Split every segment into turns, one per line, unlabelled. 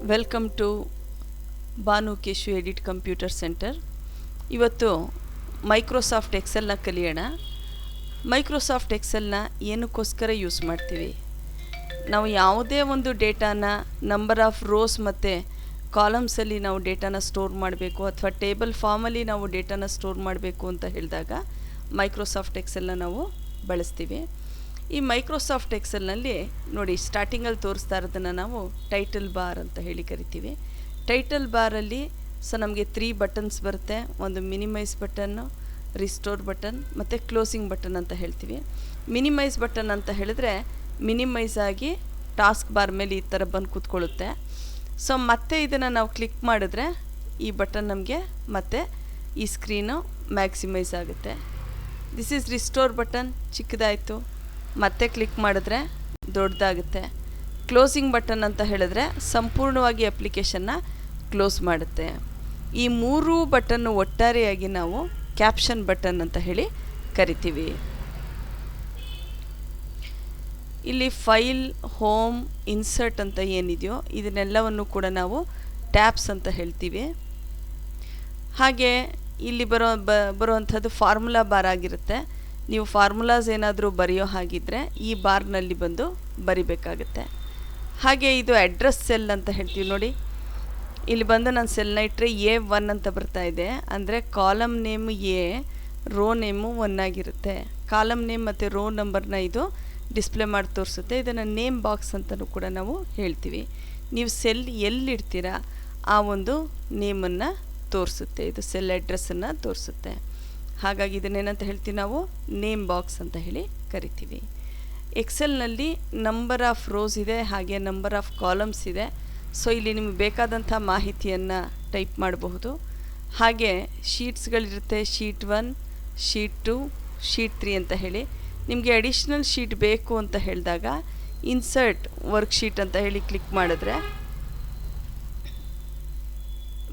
Welcome to Banukeshu edit computer centre. ಇವತ್ತು Microsoft ಎಕ್ಸೆಲ್ನ ಕಲಿಯೋಣ. ಮೈಕ್ರೋಸಾಫ್ಟ್ ಎಕ್ಸೆಲ್ನ ಏನಕ್ಕೋಸ್ಕರ ಯೂಸ್ ಮಾಡ್ತೀವಿ? ನಾವು ಯಾವುದೇ ಒಂದು ಡೇಟಾನ ನಂಬರ್ ಆಫ್ ರೋಸ್ ಮತ್ತು ಕಾಲಮ್ಸಲ್ಲಿ ನಾವು ಡೇಟಾನ ಸ್ಟೋರ್ ಮಾಡಬೇಕು ಅಥವಾ ಟೇಬಲ್ ಫಾರ್ಮಲ್ಲಿ ನಾವು ಡೇಟಾನ ಸ್ಟೋರ್ ಮಾಡಬೇಕು ಅಂತ ಹೇಳಿದಾಗ ಮೈಕ್ರೋಸಾಫ್ಟ್ ಎಕ್ಸೆಲ್ನ ನಾವು ಬಳಸ್ತೀವಿ. ಈ ಮೈಕ್ರೋಸಾಫ್ಟ್ ಎಕ್ಸೆಲ್ನಲ್ಲಿ ನೋಡಿ, ಸ್ಟಾರ್ಟಿಂಗಲ್ಲಿ ತೋರಿಸ್ತಾ ಇರೋದನ್ನು ನಾವು ಟೈಟಲ್ ಬಾರ್ ಅಂತ ಹೇಳಿ ಕರಿತೀವಿ. ಟೈಟಲ್ ಬಾರಲ್ಲಿ ನಮಗೆ 3 ಬಟನ್ಸ್ ಬರುತ್ತೆ. ಒಂದು ಮಿನಿಮೈಸ್ ಬಟನ್ನು, ರಿಸ್ಟೋರ್ ಬಟನ್ ಮತ್ತು ಕ್ಲೋಸಿಂಗ್ ಬಟನ್ ಅಂತ ಹೇಳ್ತೀವಿ. ಮಿನಿಮೈಸ್ ಬಟನ್ ಅಂತ ಹೇಳಿದ್ರೆ ಮಿನಿಮೈಸ್ ಆಗಿ ಟಾಸ್ಕ್ ಬಾರ್ ಮೇಲೆ ಈ ಥರ ಬಂದು ಕೂತ್ಕೊಳ್ಳುತ್ತೆ. ಮತ್ತೆ ಇದನ್ನು ನಾವು ಕ್ಲಿಕ್ ಮಾಡಿದ್ರೆ ಈ ಬಟನ್ ನಮಗೆ ಮತ್ತೆ ಈ ಸ್ಕ್ರೀನು ಮ್ಯಾಕ್ಸಿಮೈಸ್ ಆಗುತ್ತೆ. ದಿಸ್ ಈಸ್ ರಿಸ್ಟೋರ್ ಬಟನ್, ಚಿಕ್ಕದಾಯಿತು. ಮತ್ತೆ ಕ್ಲಿಕ್ ಮಾಡಿದ್ರೆ ದೊಡ್ಡದಾಗುತ್ತೆ. ಕ್ಲೋಸಿಂಗ್ ಬಟನ್ ಅಂತ ಹೇಳಿದ್ರೆ ಸಂಪೂರ್ಣವಾಗಿ ಅಪ್ಲಿಕೇಶನ್ನ ಕ್ಲೋಸ್ ಮಾಡುತ್ತೆ. ಈ 3 ಬಟನ್ನು ಒಟ್ಟಾರೆಯಾಗಿ ನಾವು ಕ್ಯಾಪ್ಷನ್ ಬಟನ್ ಅಂತ ಹೇಳಿ ಕರಿತೀವಿ. ಇಲ್ಲಿ ಫೈಲ್, ಹೋಮ್, ಇನ್ಸರ್ಟ್ ಅಂತ ಏನಿದೆಯೋ ಇದನ್ನೆಲ್ಲವನ್ನು ಕೂಡ ನಾವು ಟ್ಯಾಬ್ಸ್ ಅಂತ ಹೇಳ್ತೀವಿ. ಹಾಗೆ ಇಲ್ಲಿ ಬರುವಂಥದ್ದು ಫಾರ್ಮುಲಾ ಬಾರ್ ಆಗಿರುತ್ತೆ. ನೀವು ಫಾರ್ಮುಲಾಸ್ ಏನಾದರೂ ಬರೆಯೋ ಹಾಗಿದ್ದರೆ ಈ ಬಾರ್ನಲ್ಲಿ ಬಂದು ಬರಿಬೇಕಾಗುತ್ತೆ. ಹಾಗೆ ಇದು ಅಡ್ರೆಸ್ ಸೆಲ್ ಅಂತ ಹೇಳ್ತೀವಿ. ನೋಡಿ, ಇಲ್ಲಿ ಬಂದು ನಾನು ಸೆಲ್ನ ಇಟ್ಟರೆ A1 ಅಂತ ಬರ್ತಾ ಇದೆ. ಅಂದರೆ column name A, row name 1 ಆಗಿರುತ್ತೆ. ಕಾಲಮ್ ನೇಮ್ ಮತ್ತು ರೋ ನಂಬರ್ನ ಇದು ಡಿಸ್ಪ್ಲೇ ಮಾಡಿ ತೋರಿಸುತ್ತೆ. ಇದನ್ನು ನೇಮ್ ಬಾಕ್ಸ್ ಅಂತಲೂ ಕೂಡ ನಾವು ಹೇಳ್ತೀವಿ. ನೀವು ಸೆಲ್ ಎಲ್ಲಿಡ್ತೀರಾ ಆ ಒಂದು ನೇಮನ್ನು ತೋರಿಸುತ್ತೆ. ಇದು ಸೆಲ್ ಅಡ್ರೆಸ್ಸನ್ನು ತೋರಿಸುತ್ತೆ. ಹಾಗಾಗಿ ಇದನ್ನೇನಂತ ಹೇಳ್ತೀವಿ ನಾವು ನೇಮ್ ಬಾಕ್ಸ್ ಅಂತ ಹೇಳಿ ಕರಿತೀವಿ. ಎಕ್ಸೆಲ್ನಲ್ಲಿ ನಂಬರ್ ಆಫ್ ರೋಸ್ ಇದೆ, ಹಾಗೆ ನಂಬರ್ ಆಫ್ ಕಾಲಮ್ಸ್ ಇದೆ. ಇಲ್ಲಿ ನಿಮಗೆ ಬೇಕಾದಂಥ ಮಾಹಿತಿಯನ್ನು ಟೈಪ್ ಮಾಡಬಹುದು. ಹಾಗೆ ಶೀಟ್ಸ್ಗಳಿರುತ್ತೆ, ಶೀಟ್ 1, ಶೀಟ್ 2, ಶೀಟ್ 3 ಅಂತ ಹೇಳಿ. ನಿಮಗೆ ಅಡಿಷ್ನಲ್ ಶೀಟ್ ಬೇಕು ಅಂತ ಹೇಳಿದಾಗ ಇನ್ಸರ್ಟ್ ವರ್ಕ್ಶೀಟ್ ಅಂತ ಹೇಳಿ ಕ್ಲಿಕ್ ಮಾಡಿದ್ರೆ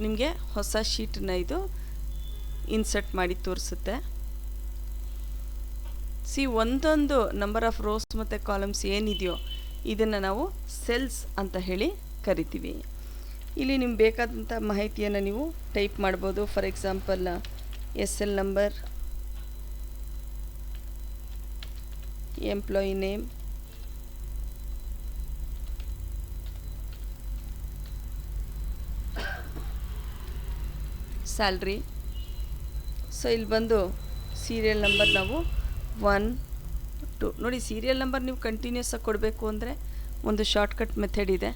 ನಿಮಗೆ ಹೊಸ ಶೀಟನ್ನು ಇದು ಇನ್ಸರ್ಟ್ ಮಾಡಿ ತೋರಿಸುತ್ತೆ. ಒಂದೊಂದು ನಂಬರ್ ಆಫ್ ರೋಸ್ ಮತ್ತು ಕಾಲಮ್ಸ್ ಏನಿದೆಯೋ ಇದನ್ನು ನಾವು ಸೆಲ್ಸ್ ಅಂತ ಹೇಳಿ ಕರಿತೀವಿ. ಇಲ್ಲಿ ನಿಮ್ಗೆ ಬೇಕಾದಂಥ ಮಾಹಿತಿಯನ್ನು ನೀವು ಟೈಪ್ ಮಾಡ್ಬೋದು. For example SL number, employee name, salary. ಇಲ್ಲಿ ಬಂದು ಸೀರಿಯಲ್ ನಂಬರ್ ನಾವು 1, 2 ನೋಡಿ. ಸೀರಿಯಲ್ ನಂಬರ್ ನೀವು ಕಂಟಿನ್ಯೂಸ್ ಆಗಿ ಕೊಡಬೇಕು ಅಂದರೆ ಒಂದು ಶಾರ್ಟ್ಕಟ್ ಮೆಥಡ್ ಇದೆ.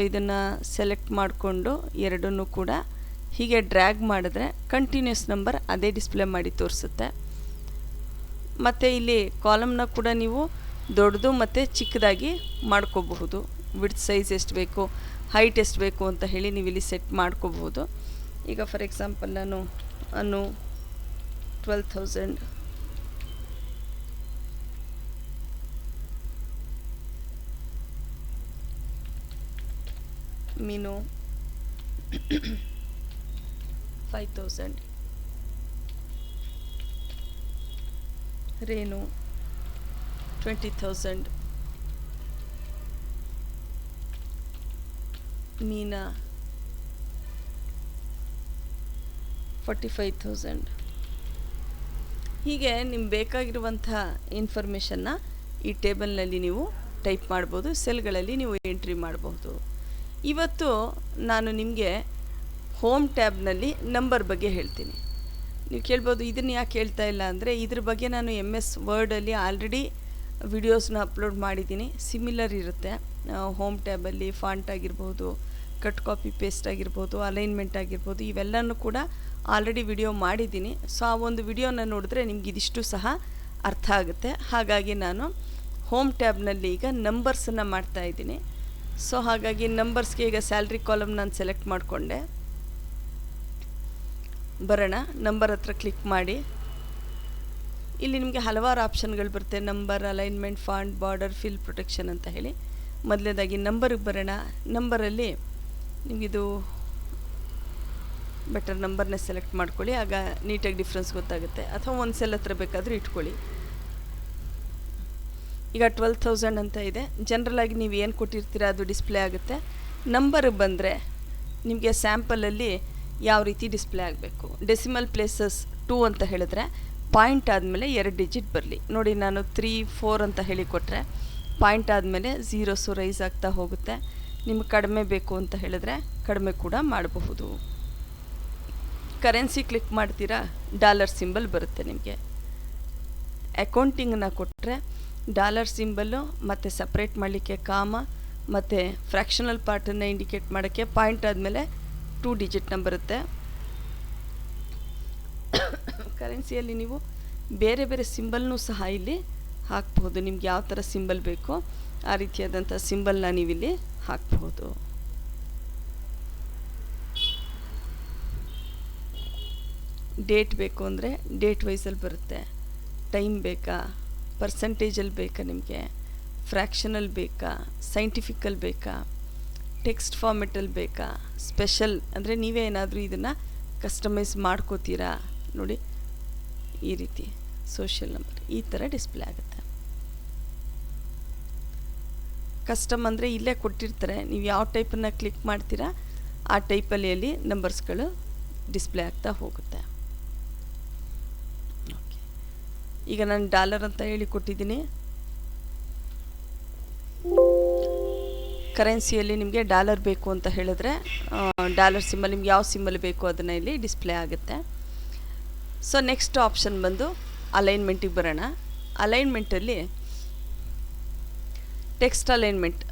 ಇದನ್ನು ಸೆಲೆಕ್ಟ್ ಮಾಡಿಕೊಂಡು ಎರಡನ್ನೂ ಕೂಡ ಹೀಗೆ ಡ್ರ್ಯಾಗ್ ಮಾಡಿದ್ರೆ ಕಂಟಿನ್ಯೂಸ್ ನಂಬರ್ ಅದೇ ಡಿಸ್ಪ್ಲೇ ಮಾಡಿ ತೋರಿಸುತ್ತೆ. ಮತ್ತು ಇಲ್ಲಿ ಕಾಲಮ್ನ ಕೂಡ ನೀವು ದೊಡ್ಡದು ಮತ್ತು ಚಿಕ್ಕದಾಗಿ ಮಾಡ್ಕೋಬಹುದು. ವಿಡ್ತ್ ಸೈಜ್ ಎಷ್ಟು ಬೇಕು, ಹೈಟ್ ಎಷ್ಟು ಬೇಕು ಅಂತ ಹೇಳಿ ನೀವು ಇಲ್ಲಿ ಸೆಟ್ ಮಾಡ್ಕೋಬಹುದು. ಈಗ ಫಾರ್ ಎಕ್ಸಾಂಪಲ್ ನಾನು 12,000, ಮೀನು 5,000, ರೇನು 20,000, ಮೀನಾ 45,000. ಹೀಗೆ ನಿಮ್ಗೆ ಬೇಕಾಗಿರುವಂಥ ಇನ್ಫಾರ್ಮೇಷನ್ನ ಈ ಟೇಬಲ್ನಲ್ಲಿ ನೀವು ಟೈಪ್ ಮಾಡ್ಬೋದು. ಸೆಲ್ಗಳಲ್ಲಿ ನೀವು ಎಂಟ್ರಿ ಮಾಡಬಹುದು. ಇವತ್ತು ನಾನು ನಿಮಗೆ ಹೋಮ್ ಟ್ಯಾಬ್ನಲ್ಲಿ ನಂಬರ್ ಬಗ್ಗೆ ಹೇಳ್ತೀನಿ. ನೀವು ಕೇಳ್ಬೋದು, ಇದನ್ನು ಯಾಕೆ ಹೇಳ್ತಾ ಇಲ್ಲ ಅಂದರೆ ಇದ್ರ ಬಗ್ಗೆ ನಾನು MS ವರ್ಡಲ್ಲಿ ಆಲ್ರೆಡಿ ವಿಡಿಯೋಸ್ನ ಅಪ್ಲೋಡ್ ಮಾಡಿದ್ದೀನಿ. ಸಿಮಿಲರ್ ಇರುತ್ತೆ. ಹೋಮ್ ಟ್ಯಾಬಲ್ಲಿ ಫಾಂಟ್ ಆಗಿರ್ಬೋದು, ಕಟ್ ಕಾಪಿ ಪೇಸ್ಟ್ ಆಗಿರ್ಬೋದು, ಅಲೈನ್ಮೆಂಟ್ ಆಗಿರ್ಬೋದು, ಇವೆಲ್ಲನೂ ಕೂಡ ಆಲ್ರೆಡಿ ವಿಡಿಯೋ ಮಾಡಿದ್ದೀನಿ. ಆ ಒಂದು ವಿಡಿಯೋನ ನೋಡಿದ್ರೆ ನಿಮ್ಗೆ ಇದಿಷ್ಟು ಸಹ ಅರ್ಥ ಆಗುತ್ತೆ. ಹಾಗಾಗಿ ನಾನು ಹೋಮ್ ಟ್ಯಾಬ್ನಲ್ಲಿ ಈಗ ನಂಬರ್ಸನ್ನು ಮಾಡ್ತಾಯಿದ್ದೀನಿ. ಹಾಗಾಗಿ ನಂಬರ್ಸ್ಗೆ ಈಗ ಸ್ಯಾಲ್ರಿ ಕಾಲಮ್ ನಾನು ಸೆಲೆಕ್ಟ್ ಮಾಡಿಕೊಂಡೆ. ಬರೋಣ, ನಂಬರ್ ಹತ್ರ ಕ್ಲಿಕ್ ಮಾಡಿ. ಇಲ್ಲಿ ನಿಮಗೆ ಹಲವಾರು ಆಪ್ಷನ್ಗಳು ಬರುತ್ತೆ. Number, alignment, font, border, fill, protection ಅಂತ ಹೇಳಿ. ಮೊದಲನೇದಾಗಿ ನಂಬರ್ಗೆ ಬರೋಣ. ನಂಬರಲ್ಲಿ ನಿಮಗಿದು ಬೆಟರ್ ನಂಬರ್ನ ಸೆಲೆಕ್ಟ್ ಮಾಡ್ಕೊಳ್ಳಿ. ಆಗ ನೀಟಾಗಿ ಡಿಫ್ರೆನ್ಸ್ ಗೊತ್ತಾಗುತ್ತೆ. ಅಥವಾ ಒಂದು ಸೆಲ್ ಹತ್ರ ಬೇಕಾದರೂ ಇಟ್ಕೊಳ್ಳಿ. ಈಗ 12,000 ಅಂತ ಇದೆ. ಜನರಲಾಗಿ ನೀವು ಏನು ಕೊಟ್ಟಿರ್ತೀರ ಅದು ಡಿಸ್ಪ್ಲೇ ಆಗುತ್ತೆ. ನಂಬರಿಗೆ ಬಂದರೆ ನಿಮಗೆ ಸ್ಯಾಂಪಲಲ್ಲಿ ಯಾವ ರೀತಿ ಡಿಸ್ಪ್ಲೇ ಆಗಬೇಕು. ಡೆಸಿಮಲ್ ಪ್ಲೇಸಸ್ 2 ಅಂತ ಹೇಳಿದ್ರೆ ಪಾಯಿಂಟ್ ಆದಮೇಲೆ 2 ಡಿಜಿಟ್ ಬರಲಿ. ನೋಡಿ, ನಾನು 3, 4 ಅಂತ ಹೇಳಿಕೊಟ್ರೆ ಪಾಯಿಂಟ್ ಆದಮೇಲೆ ಝೀರೋಸು ರೈಸ್ ಆಗ್ತಾ ಹೋಗುತ್ತೆ. ನಿಮ್ಗೆ ಕಡಿಮೆ ಬೇಕು ಅಂತ ಹೇಳಿದ್ರೆ ಕಡಿಮೆ ಕೂಡ ಮಾಡಬಹುದು. ಕರೆನ್ಸಿ ಕ್ಲಿಕ್ ಮಾಡ್ತೀರಾ, ಡಾಲರ್ ಸಿಂಬಲ್ ಬರುತ್ತೆ ನಿಮಗೆ. ಅಕೌಂಟಿಂಗನ್ನ ಕೊಟ್ಟರೆ ಡಾಲರ್ ಸಿಂಬಲ್ಲು ಮತ್ತು ಸಪ್ರೇಟ್ ಮಾಡಲಿಕ್ಕೆ ಕಾಮ ಮತ್ತು ಫ್ರ್ಯಾಕ್ಷನಲ್ ಪಾರ್ಟನ್ನು ಇಂಡಿಕೇಟ್ ಮಾಡೋಕ್ಕೆ ಪಾಯಿಂಟ್ ಆದಮೇಲೆ 2 ಡಿಜಿಟ್ನ ಬರುತ್ತೆ. ಕರೆನ್ಸಿಯಲ್ಲಿ ನೀವು ಬೇರೆ ಬೇರೆ ಸಿಂಬಲ್ನೂ ಸಹ ಇಲ್ಲಿ ಹಾಕ್ಬಹುದು. ನಿಮ್ಗೆ ಯಾವ ಥರ ಸಿಂಬಲ್ ಬೇಕೋ ಆ ರೀತಿಯಾದಂಥ ಸಿಂಬಲ್ನ ನೀವಿಲ್ಲಿ ಹಾಕ್ಬಹುದು. ಡೇಟ್ ಬೇಕು ಅಂದರೆ ಡೇಟ್ ವೈಸಲ್ಲಿ ಬರುತ್ತೆ. ಟೈಮ್ ಬೇಕಾ, ಪರ್ಸಂಟೇಜಲ್ಲಿ ಬೇಕಾ, ನಿಮಗೆ ಫ್ರ್ಯಾಕ್ಷನಲ್ಲಿ ಬೇಕಾ, ಸೈಂಟಿಫಿಕಲ್ಲಿ ಬೇಕಾ, ಟೆಕ್ಸ್ಟ್ ಫಾರ್ಮೆಟಲ್ಲಿ ಬೇಕಾ, ಸ್ಪೆಷಲ್ ಅಂದರೆ ನೀವೇ ಏನಾದರೂ ಇದನ್ನು ಕಸ್ಟಮೈಸ್ ಮಾಡ್ಕೋತೀರಾ. ನೋಡಿ, ಈ ರೀತಿ ಸೋಷಿಯಲ್ ನಂಬರ್ ಈ ಥರ ಡಿಸ್ಪ್ಲೇ ಆಗುತ್ತೆ. ಕಸ್ಟಮ್ ಅಂದರೆ ಇಲ್ಲೇ ಕೊಟ್ಟಿರ್ತಾರೆ, ನೀವು ಯಾವ ಟೈಪನ್ನು ಕ್ಲಿಕ್ ಮಾಡ್ತೀರಾ ಆ ಟೈಪಲ್ಲಿ ಅಲ್ಲಿ ನಂಬರ್ಸ್ಗಳು ಡಿಸ್ಪ್ಲೇ ಆಗ್ತಾ ಹೋಗುತ್ತೆ. ಓಕೆ, ಈಗ ನಾನು ಡಾಲರ್ ಅಂತ ಹೇಳಿ ಕೊಟ್ಟಿದ್ದೀನಿ. ಕರೆನ್ಸಿಯಲ್ಲಿ ನಿಮಗೆ ಡಾಲರ್ ಬೇಕು ಅಂತ ಹೇಳಿದ್ರೆ ಡಾಲರ್ ಸಿಂಬಲ್, ನಿಮ್ಗೆ ಯಾವ ಸಿಂಬಲ್ ಬೇಕು ಅದನ್ನು ಇಲ್ಲಿ ಡಿಸ್ಪ್ಲೇ ಆಗುತ್ತೆ. ಸೊ ನೆಕ್ಸ್ಟ್ ಆಪ್ಷನ್ ಬಂದು ಅಲೈನ್ಮೆಂಟಿಗೆ ಬರೋಣ. ಅಲೈನ್ಮೆಂಟಲ್ಲಿ ಟೆಕ್ಸ್ಟ್ ಅಲೈನ್ಮೆಂಟ್,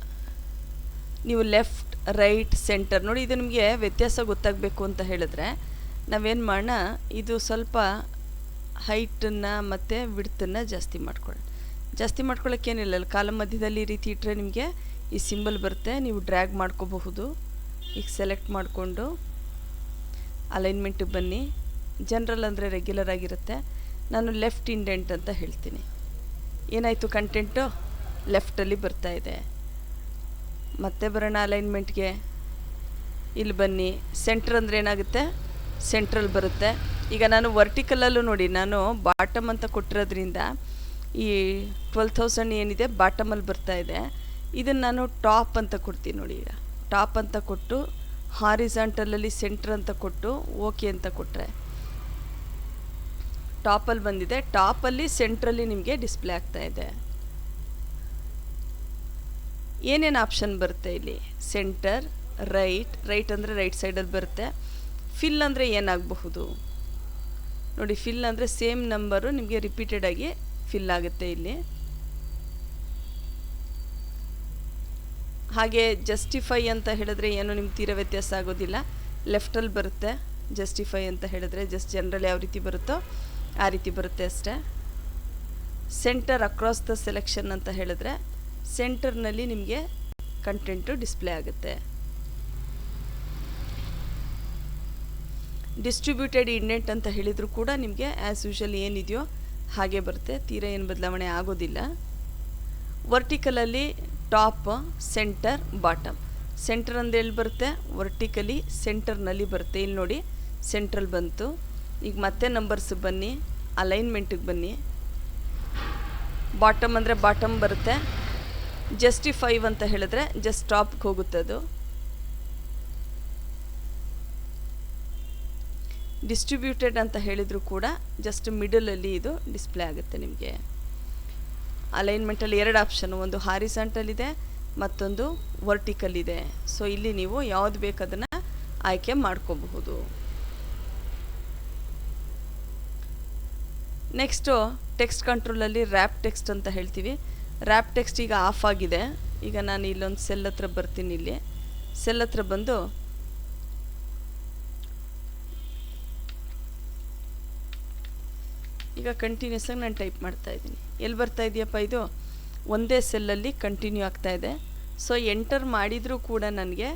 ನೀವು ಲೆಫ್ಟ್, ರೈಟ್, ಸೆಂಟರ್ ನೋಡಿ. ಇದು ನಿಮಗೆ ವ್ಯತ್ಯಾಸ ಗೊತ್ತಾಗಬೇಕು ಅಂತ ಹೇಳಿದ್ರೆ ನಾವೇನು ಮಾಡೋಣ, ಇದು ಸ್ವಲ್ಪ ಹೈಟನ್ನು ಮತ್ತು ವಿಡ್ತನ್ನು ಜಾಸ್ತಿ ಮಾಡ್ಕೊಳ್ಳೋಕ್ಕೇನಿಲ್ಲ. ಕಾಲಮ್ ಮಧ್ಯದಲ್ಲಿ ಈ ರೀತಿ ಇಟ್ಟರೆ ನಿಮಗೆ ಈ ಸಿಂಬಲ್ ಬರುತ್ತೆ. ನೀವು ಡ್ರ್ಯಾಗ್ ಮಾಡ್ಕೋಬಹುದು. ಈಗ ಸೆಲೆಕ್ಟ್ ಮಾಡಿಕೊಂಡು ಅಲೈನ್ಮೆಂಟಿಗೆ ಬನ್ನಿ. ಜನರಲ್ ಅಂದರೆ ರೆಗ್ಯುಲರ್ ಆಗಿರುತ್ತೆ. ನಾನು ಲೆಫ್ಟ್ ಇಂಡೆಂಟ್ ಅಂತ ಹೇಳ್ತೀನಿ. ಏನಾಯಿತು, ಕಂಟೆಂಟು ಲೆಫ್ಟಲ್ಲಿ ಬರ್ತಾ ಇದೆ. ಮತ್ತೆ ಬರೋಣ ಅಲೈನ್ಮೆಂಟ್ಗೆ. ಇಲ್ಲಿ ಬನ್ನಿ. ಸೆಂಟ್ರ್ ಅಂದರೆ ಏನಾಗುತ್ತೆ, ಸೆಂಟ್ರಲ್ ಬರುತ್ತೆ. ಈಗ ನಾನು ವರ್ಟಿಕಲಲ್ಲೂ ನೋಡಿ, ನಾನು ಬಾಟಮ್ ಅಂತ ಕೊಟ್ಟಿರೋದ್ರಿಂದ ಈ 12,000 ಏನಿದೆ ಬಾಟಮಲ್ಲಿ ಬರ್ತಾ ಇದೆ. ಇದನ್ನು ನಾನು ಟಾಪ್ ಅಂತ ಕೊಡ್ತೀನಿ ನೋಡಿ. ಈಗ ಟಾಪ್ ಅಂತ ಕೊಟ್ಟು ಹಾರಿಜಾಂಟಲಲ್ಲಿ ಸೆಂಟ್ರ್ ಅಂತ ಕೊಟ್ಟು ಓಕೆ ಅಂತ ಕೊಟ್ಟರೆ ಟಾಪಲ್ಲಿ ಬಂದಿದೆ. ಟಾಪಲ್ಲಿ ಸೆಂಟ್ರಲ್ಲಿ ನಿಮಗೆ ಡಿಸ್ಪ್ಲೇ ಆಗ್ತಾ ಇದೆ. ಏನೇನು ಆಪ್ಷನ್ ಬರುತ್ತೆ ಇಲ್ಲಿ, ಸೆಂಟರ್, ರೈಟ್ ಅಂದರೆ ರೈಟ್ ಸೈಡಲ್ಲಿ ಬರುತ್ತೆ. ಫಿಲ್ ಅಂದರೆ ಏನಾಗಬಹುದು ನೋಡಿ, ಫಿಲ್ ಅಂದರೆ ಸೇಮ್ ನಂಬರು ನಿಮಗೆ ರಿಪೀಟೆಡ್ ಆಗಿ ಫಿಲ್ ಆಗುತ್ತೆ ಇಲ್ಲಿ. ಹಾಗೆ ಜಸ್ಟಿಫೈ ಅಂತ ಹೇಳಿದ್ರೆ ಏನು ನಿಮ್ಗೆ ತೀರಾ ವ್ಯತ್ಯಾಸ ಆಗೋದಿಲ್ಲ. ಲೆಫ್ಟಲ್ಲಿ ಬರುತ್ತೆ ಜಸ್ಟಿಫೈ ಅಂತ ಹೇಳಿದ್ರೆ, ಜಸ್ಟ್ ಜನರಲ್ ಯಾವ ರೀತಿ ಬರುತ್ತೋ ಆ ರೀತಿ ಬರುತ್ತೆ ಅಷ್ಟೇ. ಸೆಂಟರ್ ಅಕ್ರಾಸ್ ದ ಸೆಲೆಕ್ಷನ್ ಅಂತ ಹೇಳಿದ್ರೆ ಸೆಂಟರ್ನಲ್ಲಿ ನಿಮಗೆ ಕಂಟೆಂಟು ಡಿಸ್ಪ್ಲೇ ಆಗುತ್ತೆ. ಡಿಸ್ಟ್ರಿಬ್ಯೂಟೆಡ್ ಇಂಡೆಂಟ್ ಅಂತ ಹೇಳಿದರೂ ಕೂಡ ನಿಮಗೆ ಆ್ಯಸ್ ಯೂಶುವಲ್ ಏನಿದೆಯೋ ಹಾಗೆ ಬರುತ್ತೆ, ತೀರಾ ಏನು ಬದಲಾವಣೆ ಆಗೋದಿಲ್ಲ. ವರ್ಟಿಕಲಲ್ಲಿ ಟಾಪ್, ಸೆಂಟರ್, ಬಾಟಮ್. ಸೆಂಟರ್ ಅಂದರೆ ಎಲ್ಲಿ ಬರುತ್ತೆ, ವರ್ಟಿಕಲಿ ಸೆಂಟರ್ನಲ್ಲಿ ಬರುತ್ತೆ. ಇಲ್ಲಿ ನೋಡಿ ಸೆಂಟ್ರಲ್ ಬಂತು. ಈಗ ಮತ್ತೆ ನಂಬರ್ಸ್ ಬನ್ನಿ, ಅಲೈನ್ಮೆಂಟಿಗೆ ಬನ್ನಿ. ಬಾಟಮ್ ಅಂದರೆ ಬಾಟಮ್ ಬರುತ್ತೆ. ಜಸ್ಟಿಫೈ ಅಂತ ಹೇಳಿದ್ರೆ ಜಸ್ಟ್ ಟಾಪ್ಗೆ ಹೋಗುತ್ತೆ ಅದು. ಡಿಸ್ಟ್ರಿಬ್ಯೂಟೆಡ್ ಅಂತ ಹೇಳಿದರೂ ಕೂಡ ಜಸ್ಟ್ ಮಿಡಲಲ್ಲಿ ಇದು ಡಿಸ್ಪ್ಲೇ ಆಗುತ್ತೆ ನಿಮಗೆ. ಅಲೈನ್ಮೆಂಟಲ್ಲಿ 2 ಆಪ್ಷನು, ಒಂದು ಹಾರಿಸಾಂಟಲ್ ಇದೆ, ಮತ್ತೊಂದು ವರ್ಟಿಕಲ್ ಇದೆ. ಸೊ ಇಲ್ಲಿ ನೀವು ಯಾವುದು ಬೇಕು ಅದನ್ನು ಆಯ್ಕೆ ಮಾಡ್ಕೋಬಹುದು. ನೆಕ್ಸ್ಟು ಟೆಕ್ಸ್ಟ್ ಕಂಟ್ರೋಲಲ್ಲಿ ರ್ಯಾಪ್ ಟೆಕ್ಸ್ಟ್ ಅಂತ ಹೇಳ್ತೀವಿ. ರ್ಯಾಪ್ ಟೆಕ್ಸ್ಟ್ ಈಗ ಆಫ್ ಆಗಿದೆ. ಈಗ ನಾನು ಇಲ್ಲೊಂದು ಸೆಲ್ ಹತ್ರ ಬರ್ತೀನಿ. ಇಲ್ಲಿ ಸೆಲ್ ಹತ್ರ ಬಂದು ಈಗ ಕಂಟಿನ್ಯೂಸ್ ಆಗಿ ನಾನು ಟೈಪ್ ಮಾಡ್ತಾ ಇದ್ದೀನಿ. ಎಲ್ಲಿ ಬರ್ತಾ ಇದೆಯಪ್ಪ, ಇದು ಒಂದೇ ಸೆಲ್ಲಲ್ಲಿ ಕಂಟಿನ್ಯೂ ಆಗ್ತಾ ಇದೆ. ಸೊ ಎಂಟರ್ ಮಾಡಿದರೂ ಕೂಡ ನನಗೆ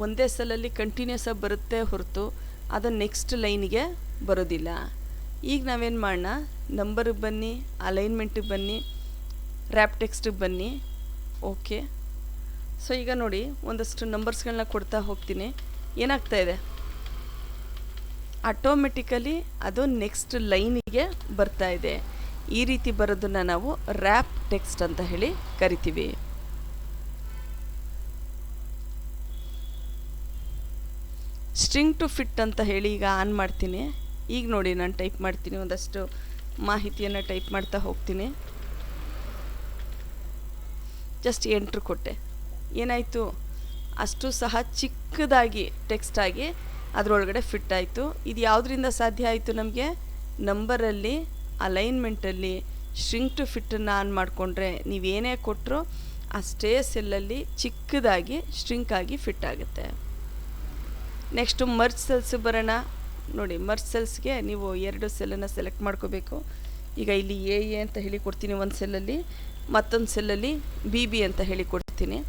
ಒಂದೇ ಸೆಲ್ಲಲ್ಲಿ ಕಂಟಿನ್ಯೂಸ್ ಆಗಿ ಬರುತ್ತೆ ಹೊರತು ಅದು ನೆಕ್ಸ್ಟ್ ಲೈನಿಗೆ ಬರೋದಿಲ್ಲ. ಈಗ ನಾವೇನು ಮಾಡೋಣ, ನಂಬರಿಗೆ ಬನ್ನಿ, ಅಲೈನ್ಮೆಂಟಿಗೆ ಬನ್ನಿ, ರ್ಯಾಪ್ ಟೆಕ್ಸ್ಟಿಗೆ ಬನ್ನಿ. ಓಕೆ. ಸೊ ಈಗ ನೋಡಿ ಒಂದಷ್ಟು ನಂಬರ್ಸ್ಗಳನ್ನ ಕೊಡ್ತಾ ಹೋಗ್ತೀನಿ. ಏನಾಗ್ತಾ ಇದೆ, ಆಟೋಮೆಟಿಕಲಿ ಅದು ನೆಕ್ಸ್ಟ್ ಲೈನಿಗೆ ಬರ್ತಾ ಇದೆ. ಈ ರೀತಿ ಬರೋದನ್ನು ನಾವು ರ್ಯಾಪ್ ಟೆಕ್ಸ್ಟ್ ಅಂತ ಹೇಳಿ ಕರಿತೀವಿ. ಸ್ಟ್ರಿಂಗ್ ಟು ಫಿಟ್ ಅಂತ ಹೇಳಿ ಈಗ ಆನ್ ಮಾಡ್ತೀನಿ. ಈಗ ನೋಡಿ ನಾನು ಟೈಪ್ ಮಾಡ್ತೀನಿ, ಒಂದಷ್ಟು ಮಾಹಿತಿಯನ್ನು ಟೈಪ್ ಮಾಡ್ತಾ ಹೋಗ್ತೀನಿ. ಜಸ್ಟ್ ಎಂಟ್ರ್ ಕೊಟ್ಟೆ, ಏನಾಯಿತು, ಅಷ್ಟು ಸಹ ಚಿಕ್ಕದಾಗಿ ಟೆಕ್ಸ್ಟ್ ಆಗಿ ಅದರೊಳಗಡೆ ಫಿಟ್ ಆಯಿತು. ಇದು ಯಾವುದರಿಂದ ಸಾಧ್ಯ ಆಯಿತು ನಮಗೆ? ನಂಬರಲ್ಲಿ, ಅಲೈನ್ಮೆಂಟಲ್ಲಿ ಸ್ಟ್ರಿಂಗ್ ಟು ಫಿಟ್ಟನ್ನು ಆನ್ ಮಾಡಿಕೊಂಡ್ರೆ ನೀವೇನೇ ಕೊಟ್ಟರು ಅಷ್ಟೇ ಸೆಲ್ಲಲ್ಲಿ ಚಿಕ್ಕದಾಗಿ ಸ್ಟ್ರಿಂಕ್ ಆಗಿ ಫಿಟ್ ಆಗುತ್ತೆ. ನೆಕ್ಸ್ಟು ಮರ್ಜ್ ಸೆಲ್ಸ್ ಬರೋಣ. ನೋಡಿ, ಮರ್ಜ್ ಸೆಲ್ಸ್ಗೆ ನೀವು 2 ಸೆಲ್ಲನ್ನು ಸೆಲೆಕ್ಟ್ ಮಾಡ್ಕೋಬೇಕು. ಈಗ ಇಲ್ಲಿ ಎ ಅಂತ ಹೇಳಿ ಕೊಡ್ತೀನಿ ಒಂದು ಸೆಲ್ಲಲ್ಲಿ, ಮತ್ತೊಂದು ಸೆಲ್ಲಲ್ಲಿ ಬಿ ಅಂತ ಹೇಳಿ ಕೊಡ್ತೀನಿ.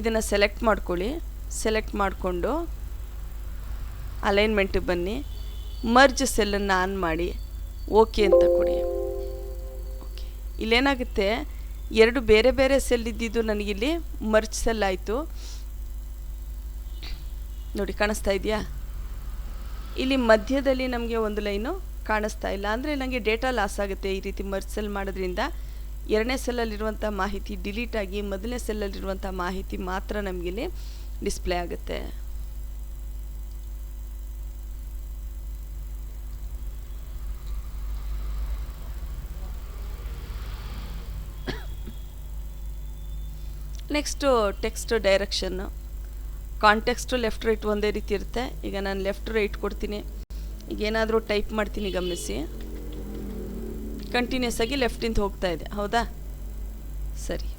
ಇದನ್ನು ಸೆಲೆಕ್ಟ್ ಮಾಡ್ಕೊಳ್ಳಿ. ಸೆಲೆಕ್ಟ್ ಮಾಡಿಕೊಂಡು ಅಲೈನ್ಮೆಂಟಿಗೆ ಬನ್ನಿ, ಮರ್ಜ್ ಸೆಲ್ಲನ್ನು ಆನ್ ಮಾಡಿ ಓಕೆ ಅಂತ ಕೊಡಿ. ಓಕೆ, ಇಲ್ಲೇನಾಗುತ್ತೆ, 2 ಬೇರೆ ಬೇರೆ ಸೆಲ್ ಇದ್ದಿದ್ದು ನನಗಿಲ್ಲಿ ಮರ್ಜ್ ಸೆಲ್ ಆಯಿತು. ನೋಡಿ, ಕಾಣಿಸ್ತಾ ಇದೆಯಾ? ಇಲ್ಲಿ ಮಧ್ಯದಲ್ಲಿ ನಮಗೆ ಒಂದು ಲೈನು ಕಾಣಿಸ್ತಾ ಇಲ್ಲ, ಅಂದರೆ ನನಗೆ ಡೇಟಾ ಲಾಸ್ ಆಗುತ್ತೆ. ಈ ರೀತಿ ಮರ್ಜ್ ಸೆಲ್ ಮಾಡೋದ್ರಿಂದ 2ನೇ ಸೆಲ್ಲಲ್ಲಿರುವಂಥ ಮಾಹಿತಿ ಡಿಲೀಟ್ ಆಗಿ 1ನೇ ಸೆಲ್ಲಲ್ಲಿರುವಂಥ ಮಾಹಿತಿ ಮಾತ್ರ ನಮಗಿಲ್ಲಿ ಡಿಸ್ಪ್ಲೇ ಆಗುತ್ತೆ. Next text direction. Context left right ಒಂದೇ ರೀತಿ ಇರುತ್ತೆ. ಈಗ ನಾನು ಲೆಫ್ಟ್ ರೈಟ್ ಕೊಡ್ತೀನಿ. ಈಗ ಏನಾದರೂ ಟೈಪ್ ಮಾಡ್ತೀನಿ, ಗಮನಿಸಿ, ಕಂಟಿನ್ಯೂಸ್ ಆಗಿ ಲೆಫ್ಟಿಂದ ಹೋಗ್ತಾ ಇದೆ, ಹೌದಾ? ಸರಿ,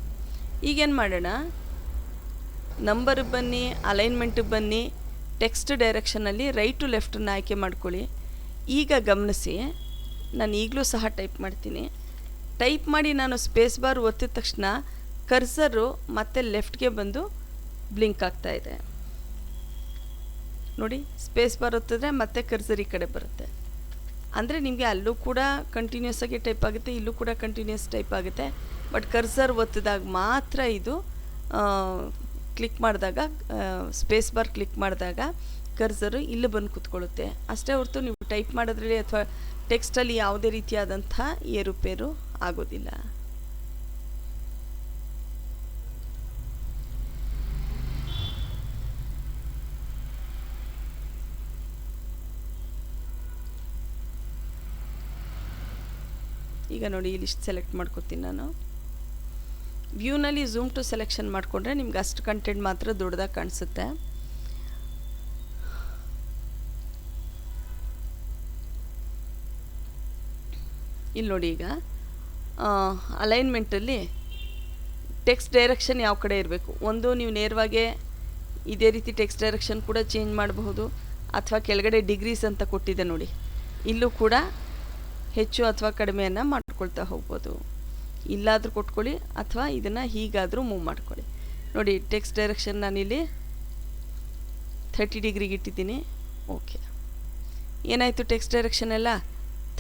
ಈಗೇನು ಮಾಡೋಣ, ನಂಬರ್ಗೆ ಬನ್ನಿ, ಅಲೈನ್ಮೆಂಟಿಗೆ ಬನ್ನಿ, ಟೆಕ್ಸ್ಟ್ ಡೈರೆಕ್ಷನಲ್ಲಿ ರೈಟ್ ಟು ಲೆಫ್ಟನ್ನು ಆಯ್ಕೆ ಮಾಡ್ಕೊಳ್ಳಿ. ಈಗ ಗಮನಿಸಿ, ನಾನು ಈಗಲೂ ಸಹ ಟೈಪ್ ಮಾಡ್ತೀನಿ. ಟೈಪ್ ಮಾಡಿ ನಾನು ಸ್ಪೇಸ್ ಬಾರ್ ಒತ್ತಿದ ತಕ್ಷಣ ಕರ್ಸರು ಮತ್ತೆ ಲೆಫ್ಟ್ಗೆ ಬಂದು ಬ್ಲಿಂಕ್ ಆಗ್ತಾ ಇದೆ. ನೋಡಿ, ಸ್ಪೇಸ್ ಬಾರ್ ಒತ್ತಿದ್ರೆ ಮತ್ತೆ ಕರ್ಸರ್ ಈ ಕಡೆ ಬರುತ್ತೆ. ಅಂದರೆ ನಿಮಗೆ ಅಲ್ಲೂ ಕೂಡ ಕಂಟಿನ್ಯೂಸ್ ಆಗಿ ಟೈಪ್ ಆಗುತ್ತೆ, ಇಲ್ಲೂ ಕೂಡ ಕಂಟಿನ್ಯೂಸ್ ಟೈಪ್ ಆಗುತ್ತೆ. ಬಟ್ ಕರ್ಸರ್ ಒತ್ತಿದಾಗ ಮಾತ್ರ ಇದು ಕ್ಲಿಕ್ ಮಾಡಿದಾಗ, ಸ್ಪೇಸ್ ಬಾರ್ ಕ್ಲಿಕ್ ಮಾಡಿದಾಗ ಕರ್ಸರು ಇಲ್ಲಿ ಬಂದು ಕೂತ್ಕೊಳ್ಳುತ್ತೆ. ಅಷ್ಟೇ ಹೊರತು ನೀವು ಟೈಪ್ ಮಾಡೋದ್ರಲ್ಲಿ ಅಥವಾ ಟೆಕ್ಸ್ಟಲ್ಲಿ ಯಾವುದೇ ರೀತಿಯಾದಂಥ ಏರುಪೇರು ಆಗೋದಿಲ್ಲ. ಈಗ ನೋಡಿ, ಇಲ್ಲಿ ಸೆಲೆಕ್ಟ್ ಮಾಡ್ಕೊತೀನಿ ನಾನು. ವ್ಯೂನಲ್ಲಿ ಝೂಮ್ ಟು ಸೆಲೆಕ್ಷನ್ ಮಾಡಿಕೊಂಡ್ರೆ ನಿಮ್ಗೆ ಅಷ್ಟು ಕಂಟೆಂಟ್ ಮಾತ್ರ ದೊಡ್ಡದಾಗಿ ಕಾಣಿಸುತ್ತೆ. ಇಲ್ಲಿ ನೋಡಿ, ಈಗ ಅಲೈನ್ಮೆಂಟಲ್ಲಿ ಟೆಕ್ಸ್ಟ್ ಡೈರೆಕ್ಷನ್ ಯಾವ ಕಡೆ ಇರಬೇಕು, ಒಂದು ನೀವು ನೇರವಾಗಿ ಇದೇ ರೀತಿ ಟೆಕ್ಸ್ಟ್ ಡೈರೆಕ್ಷನ್ ಕೂಡ ಚೇಂಜ್ ಮಾಡಬಹುದು, ಅಥವಾ ಕೆಳಗಡೆ ಡಿಗ್ರೀಸ್ ಅಂತ ಕೊಟ್ಟಿದೆ ನೋಡಿ, ಇಲ್ಲೂ ಕೂಡ ಹೆಚ್ಚು ಅಥವಾ ಕಡಿಮೆಯನ್ನು ಮಾಡ್ಕೊಳ್ತಾ ಹೋಗ್ಬೋದು. ಇಲ್ಲಾದರೂ ಕೊಟ್ಕೊಳ್ಳಿ ಅಥವಾ ಇದನ್ನು ಹೀಗಾದರೂ ಮೂವ್ ಮಾಡ್ಕೊಳ್ಳಿ. ನೋಡಿ, ಟೆಕ್ಸ್ಟ್ ಡೈರೆಕ್ಷನ್ ನಾನಿಲ್ಲಿ 30 ಡಿಗ್ರಿಗೆ ಇಟ್ಟಿದ್ದೀನಿ. ಓಕೆ, ಏನಾಯಿತು, ಟೆಕ್ಸ್ಟ್ ಡೈರೆಕ್ಷನ್ ಎಲ್ಲ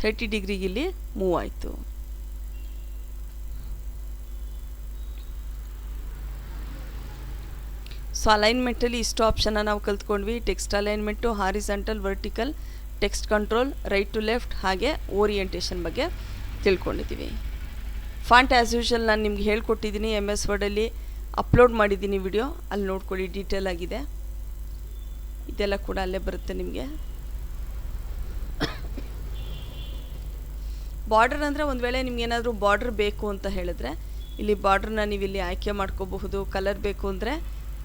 30 ಡಿಗ್ರಿಗೆ ಇಲ್ಲಿ ಮೂವ್ ಆಯಿತು. ಸೊ ಅಲೈನ್ಮೆಂಟಲ್ಲಿ ಇಷ್ಟು ಆಪ್ಷನ್ನ ನಾವು ಕಲ್ತ್ಕೊಂಡ್ವಿ. Text alignment, horizontal, vertical, text control, right to left, ಹಾಗೆ ಓರಿಯೆಂಟೇಷನ್ ಬಗ್ಗೆ ತಿಳ್ಕೊಂಡಿದ್ದೀವಿ. ಫಾಂಟ್ ಆ್ಯಸ್ ಯೂಶುವಲ್ ನಾನು ನಿಮ್ಗೆ ಹೇಳ್ಕೊಟ್ಟಿದ್ದೀನಿ, MS ವರ್ಡಲ್ಲಿ ಅಪ್ಲೋಡ್ ಮಾಡಿದ್ದೀನಿ ವಿಡಿಯೋ, ಅಲ್ಲಿ ನೋಡ್ಕೊಳ್ಳಿ, ಡೀಟೇಲ್ ಆಗಿದೆ. ಇದೆಲ್ಲ ಕೂಡ ಅಲ್ಲೇ ಬರುತ್ತೆ ನಿಮಗೆ. ಬಾರ್ಡರ್ ಅಂದರೆ ಒಂದು ವೇಳೆ ನಿಮ್ಗೇನಾದರೂ ಬಾರ್ಡರ್ ಬೇಕು ಅಂತ ಹೇಳಿದ್ರೆ ಇಲ್ಲಿ ಬಾರ್ಡ್ರನ್ನ ನೀವು ಇಲ್ಲಿ ಆಯ್ಕೆ ಮಾಡ್ಕೋಬಹುದು. ಕಲರ್ ಬೇಕು ಅಂದರೆ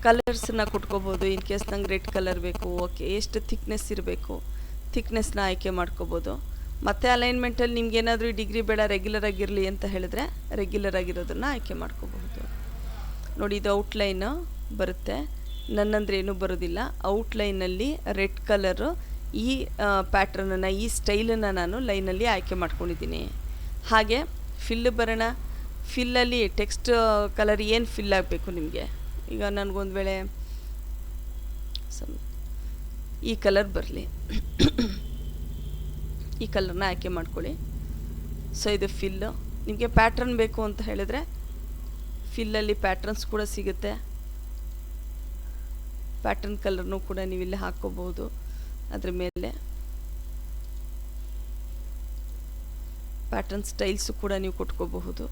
ಕಲರ್ಸನ್ನ ಕೊಟ್ಕೋಬೋದು. ಇನ್ ಕೇಸ್ ನಂಗೆ ರೆಡ್ ಕಲರ್ ಬೇಕು, ಓಕೆ, ಎಷ್ಟು ಥಿಕ್ನೆಸ್ ಇರಬೇಕು, ಥಿಕ್ನೆಸ್ನ ಆಯ್ಕೆ ಮಾಡ್ಕೋಬೋದು. ಮತ್ತು ಅಲೈನ್ಮೆಂಟಲ್ಲಿ ನಿಮ್ಗೇನಾದರೂ ಡಿಗ್ರಿ ಬೇಡ, ರೆಗ್ಯುಲರ್ ಆಗಿರಲಿ ಅಂತ ಹೇಳಿದ್ರೆ ರೆಗ್ಯುಲರ್ ಆಗಿರೋದನ್ನು ಆಯ್ಕೆ ಮಾಡ್ಕೋಬಹುದು. ನೋಡಿ, ಇದು ಔಟ್ಲೈನು ಬರುತ್ತೆ, ನನ್ನಂದ್ರೆ ಏನೂ ಬರೋದಿಲ್ಲ. ಔಟ್ಲೈನಲ್ಲಿ ರೆಡ್ ಕಲರು ಈ ಪ್ಯಾಟ್ರನನ್ನು, ಈ ಸ್ಟೈಲನ್ನು ನಾನು ಲೈನಲ್ಲಿ ಆಯ್ಕೆ ಮಾಡ್ಕೊಂಡಿದ್ದೀನಿ. ಹಾಗೆ ಫಿಲ್ ಬರೋಣ. ಫಿಲ್ಲಲ್ಲಿ ಟೆಕ್ಸ್ಟ್ ಕಲರ್ ಏನು ಫಿಲ್ ಆಗಬೇಕು ನಿಮಗೆ. ಈಗ ನನಗೊಂದು ವೇಳೆ ಈ ಕಲರ್ ಬರಲಿ, ಈ ಕಲರ್ನ ಆಯ್ಕೆ ಮಾಡ್ಕೊಳ್ಳಿ. ಸೊ ಇದು ಫಿಲ್ಲು. ನಿಮಗೆ ಪ್ಯಾಟ್ರನ್ ಬೇಕು ಅಂತ ಹೇಳಿದ್ರೆ ಫಿಲ್ಲಲ್ಲಿ ಪ್ಯಾಟ್ರನ್ಸ್ ಕೂಡ ಸಿಗುತ್ತೆ. ಪ್ಯಾಟರ್ನ್ ಕಲರ್ನೂ ಕೂಡ ನೀವು ಇಲ್ಲಿ ಹಾಕ್ಕೋಬಹುದು. ಅದ್ರ ಮೇಲೆ ಪ್ಯಾಟರ್ನ್ ಸ್ಟೈಲ್ಸು ಕೂಡ ನೀವು ಕೊಟ್ಕೋಬಹುದು.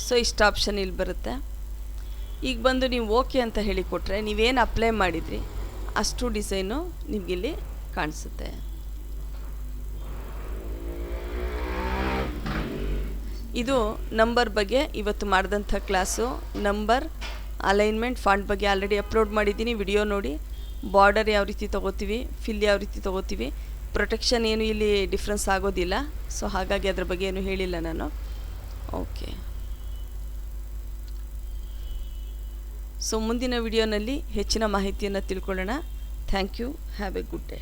ಸೊ ಇಷ್ಟು ಆಪ್ಷನ್ ಇಲ್ಲಿ ಬರುತ್ತೆ. ಈಗ ಬಂದು ನೀವು ಓಕೆ ಅಂತ ಹೇಳಿ ಕೊಟ್ಟರೆ ನೀವೇನು ಅಪ್ಲೈ ಮಾಡಿದ್ರಿ ಅಷ್ಟು ಡಿಸೈನು ನಿಮಗಿಲ್ಲಿ ಕಾಣಿಸುತ್ತೆ. ಇದು ನಂಬರ್ ಬಗ್ಗೆ ಇವತ್ತು ಮಾಡಿದಂಥ ಕ್ಲಾಸು. ನಂಬರ್, ಅಲೈನ್ಮೆಂಟ್, ಫಾಂಟ್ ಬಗ್ಗೆ ಆಲ್ರೆಡಿ ಅಪ್ಲೋಡ್ ಮಾಡಿದ್ದೀನಿ, ವಿಡಿಯೋ ನೋಡಿ. ಬಾರ್ಡರ್ ಯಾವ ರೀತಿ ತೊಗೋತೀವಿ, ಫಿಲ್ ಯಾವ ರೀತಿ ತೊಗೋತೀವಿ, ಪ್ರೊಟೆಕ್ಷನ್ ಏನು ಇಲ್ಲಿ ಡಿಫ್ರೆನ್ಸ್ ಆಗೋದಿಲ್ಲ. ಸೊ ಹಾಗಾಗಿ ಅದ್ರ ಬಗ್ಗೆ ಏನು ಹೇಳಿಲ್ಲ ನಾನು. ಓಕೆ, ಸೊ ಮುಂದಿನ ವಿಡಿಯೋನಲ್ಲಿ ಹೆಚ್ಚಿನ ಮಾಹಿತಿಯನ್ನು ತಿಳ್ಕೊಳ್ಳೋಣ. Thank you. Have a good day.